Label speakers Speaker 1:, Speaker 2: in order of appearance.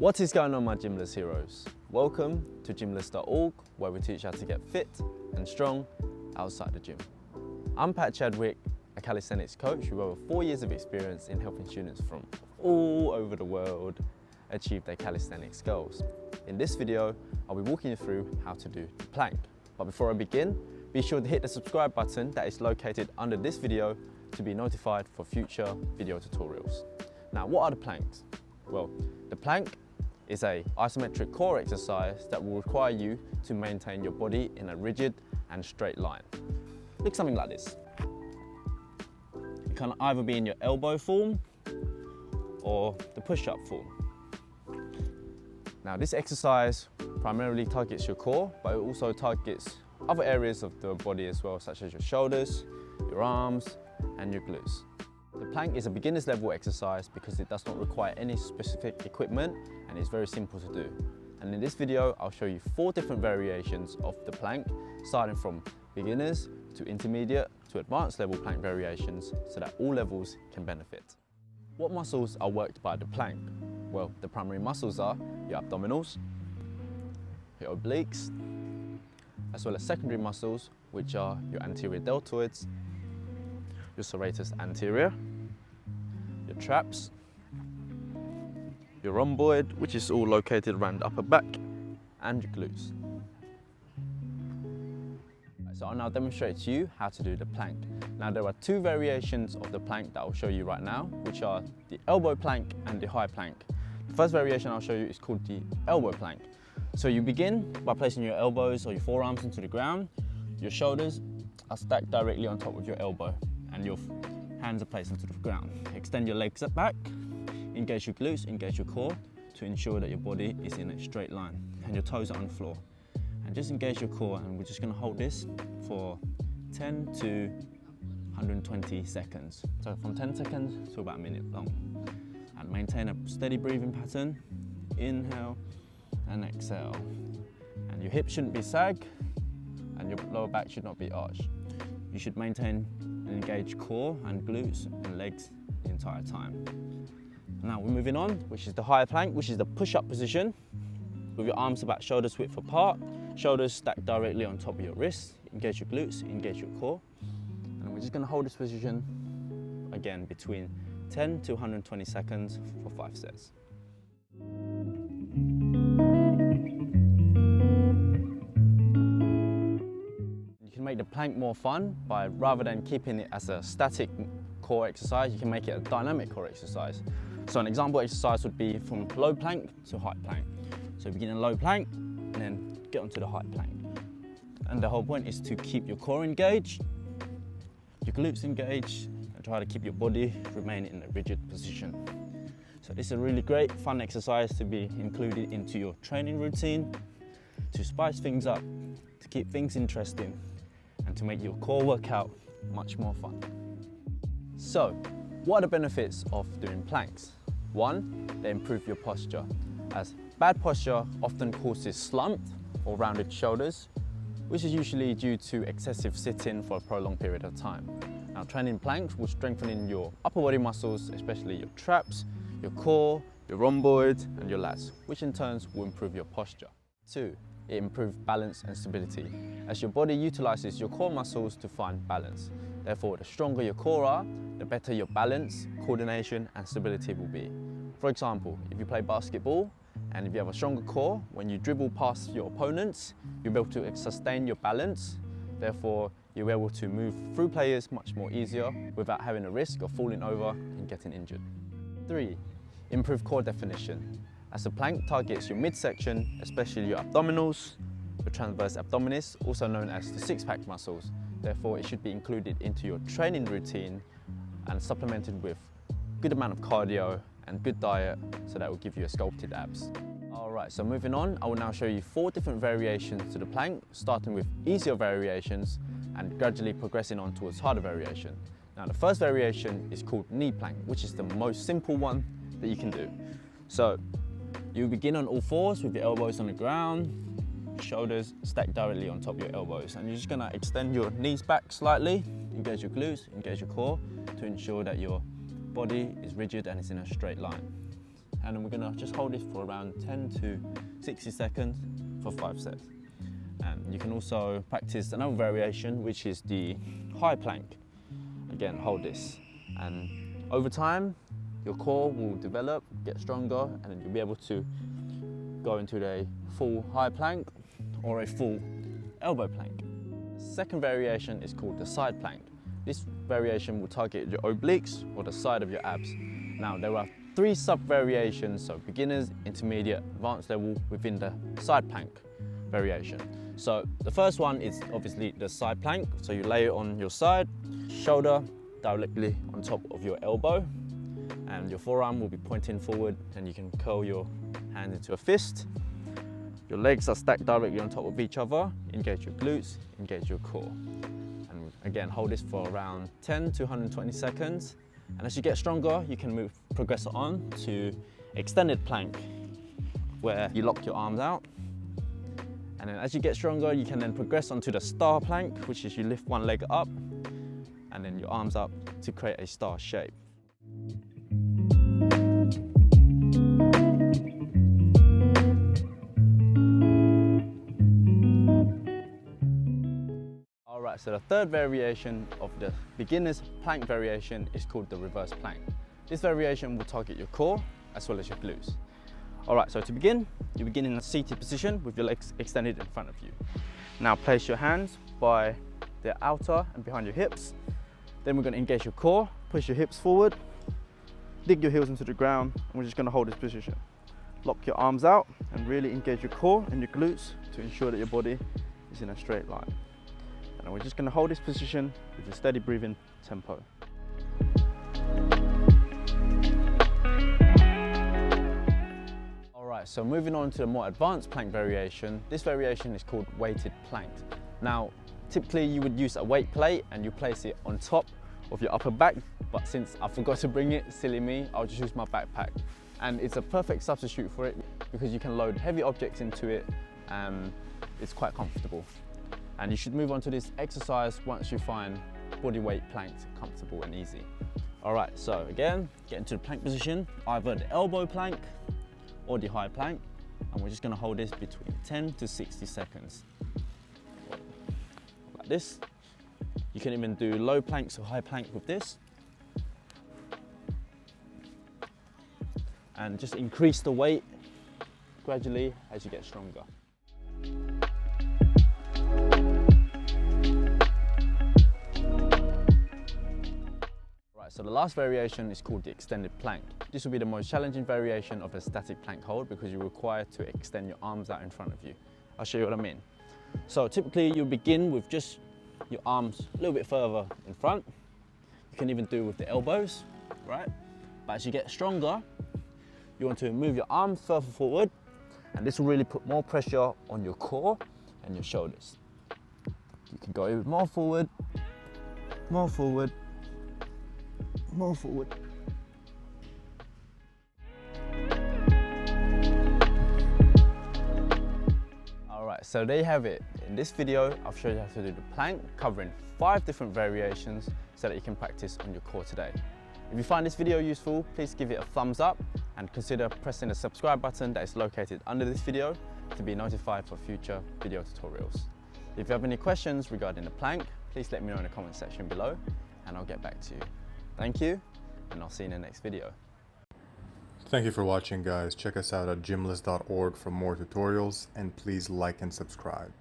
Speaker 1: What is going on, my Gymless heroes? Welcome to gymless.org, where we teach how to get fit and strong outside the gym. I'm Pat Chadwick, a calisthenics coach with over 4 years of experience in helping students from all over the world achieve their calisthenics goals. In this video, I'll be walking you through how to do the plank. But before I begin, be sure to hit the subscribe button that is located under this video to be notified for future video tutorials. Now, what are the planks? Well, the plank is an isometric core exercise that will require you to maintain your body in a rigid and straight line. Look something like this. It can either be in your elbow form or the push-up form. Now, this exercise primarily targets your core, but it also targets other areas of the body as well, such as your shoulders, your arms, and your glutes. The plank is a beginner's level exercise because it does not require any specific equipment and it's very simple to do. And in this video, I'll show you 4 different variations of the plank, starting from beginners to intermediate to advanced level plank variations so that all levels can benefit. What muscles are worked by the plank? Well, the primary muscles are your abdominals, your obliques, as well as secondary muscles, which are your anterior deltoids, your serratus anterior, your traps, your rhomboid, which is all located around the upper back, and your glutes. So I'll now demonstrate to you how to do the plank. Now, there are 2 variations of the plank that I'll show you right now, which are the elbow plank and the high plank. The first variation I'll show you is called the elbow plank. So you begin by placing your elbows or your forearms into the ground. Your shoulders are stacked directly on top of your elbow and your hands are placed into the ground. Extend your legs back, engage your glutes, engage your core to ensure that your body is in a straight line and your toes are on the floor. And just engage your core, and we're just going to hold this for 10 to 120 seconds. So from 10 seconds to about a minute long. And maintain a steady breathing pattern. Inhale and exhale. And your hips shouldn't be sag and your lower back should not be arched. You should maintain an engaged core and glutes and legs the entire time. Now we're moving on, which is the higher plank, which is the push-up position. With your arms about shoulders width apart, shoulders stacked directly on top of your wrists. Engage your glutes, engage your core. And we're just going to hold this position again between 10 to 120 seconds for 5 sets. Make the plank more fun by, rather than keeping it as a static core exercise, you can make it a dynamic core exercise. So an example exercise would be from low plank to high plank. So begin in low plank and then get onto the high plank. And the whole point is to keep your core engaged, your glutes engaged, and try to keep your body remain in a rigid position. So this is a really great fun exercise to be included into your training routine, to spice things up, to keep things interesting, and to make your core workout much more fun. So, what are the benefits of doing planks? 1, they improve your posture, as bad posture often causes slumped or rounded shoulders, which is usually due to excessive sitting for a prolonged period of time. Now, training planks will strengthen your upper body muscles, especially your traps, your core, your rhomboid, and your lats, which in turn will improve your posture. 2, it improves balance and stability, as your body utilizes your core muscles to find balance. Therefore, the stronger your core are, the better your balance, coordination, and stability will be. For example, if you play basketball, and if you have a stronger core, when you dribble past your opponents, you'll be able to sustain your balance. Therefore, you'll be able to move through players much more easier without having a risk of falling over and getting injured. 3, improve core definition, as the plank targets your midsection, especially your abdominals, your transverse abdominis, also known as the six-pack muscles. Therefore, it should be included into your training routine and supplemented with a good amount of cardio and good diet, so that will give you a sculpted abs. Alright, so moving on, I will now show you 4 different variations to the plank, starting with easier variations and gradually progressing on towards harder variation. Now, the first variation is called knee plank, which is the most simple one that you can do. So, you begin on all 4s with your elbows on the ground, shoulders stacked directly on top of your elbows, and you're just going to extend your knees back slightly, engage your glutes, engage your core to ensure that your body is rigid and is in a straight line. and then we're gonna just hold this for around 10 to 60 seconds for 5 sets. You can also practice another variation, which is the high plank. Again, hold this, and over time your core will develop, get stronger, and then you'll be able to go into a full high plank or a full elbow plank. The second variation is called the side plank. This variation will target your obliques or the side of your abs. Now, there are 3 sub-variations, so beginners, intermediate, advanced level within the side plank variation. So the first one is obviously the side plank. So you lay it on your side, shoulder directly on top of your elbow, and your forearm will be pointing forward, and you can curl your hands into a fist. Your legs are stacked directly on top of each other. Engage your glutes, engage your core. And again, hold this for around 10 to 120 seconds. And as you get stronger, you can progress on to extended plank, where you lock your arms out. And then as you get stronger, you can then progress onto the star plank, which is you lift one leg up and then your arms up to create a star shape. Alright, so the third variation of the beginner's plank variation is called the reverse plank. This variation will target your core as well as your glutes. Alright, so to begin, you begin in a seated position with your legs extended in front of you. Now place your hands by the outer and behind your hips. Then we're going to engage your core, push your hips forward, dig your heels into the ground, and we're just going to hold this position. Lock your arms out and really engage your core and your glutes to ensure that your body is in a straight line. And we're just going to hold this position with a steady breathing tempo. Alright, so moving on to the more advanced plank variation. This variation is called weighted plank. Now, typically you would use a weight plate and you place it on top of your upper back, but since I forgot to bring it, silly me, I'll just use my backpack. And it's a perfect substitute for it because you can load heavy objects into it and it's quite comfortable. And you should move on to this exercise once you find body weight planks comfortable and easy. Alright, so again, get into the plank position, either the elbow plank or the high plank, and we're just going to hold this between 10 to 60 seconds. Like this. You can even do low planks or high plank with this. And just increase the weight gradually as you get stronger. So the last variation is called the extended plank. This will be the most challenging variation of a static plank hold because you're required to extend your arms out in front of you. I'll show you what I mean. So typically you begin with just your arms a little bit further in front. You can even do with the elbows, right? But as you get stronger, you want to move your arms further forward, and this will really put more pressure on your core and your shoulders. You can go even more forward, more forward, more forward. Alright, so there you have it. In this video, I've showed you how to do the plank, covering 5 different variations so that you can practice on your core today. If you find this video useful, please give it a thumbs up and consider pressing the subscribe button that is located under this video to be notified for future video tutorials. If you have any questions regarding the plank, please let me know in the comment section below and I'll get back to you. Thank you, and I'll see you in the next video.
Speaker 2: Thank you for watching, guys. Check us out at gymless.org for more tutorials, and please like and subscribe.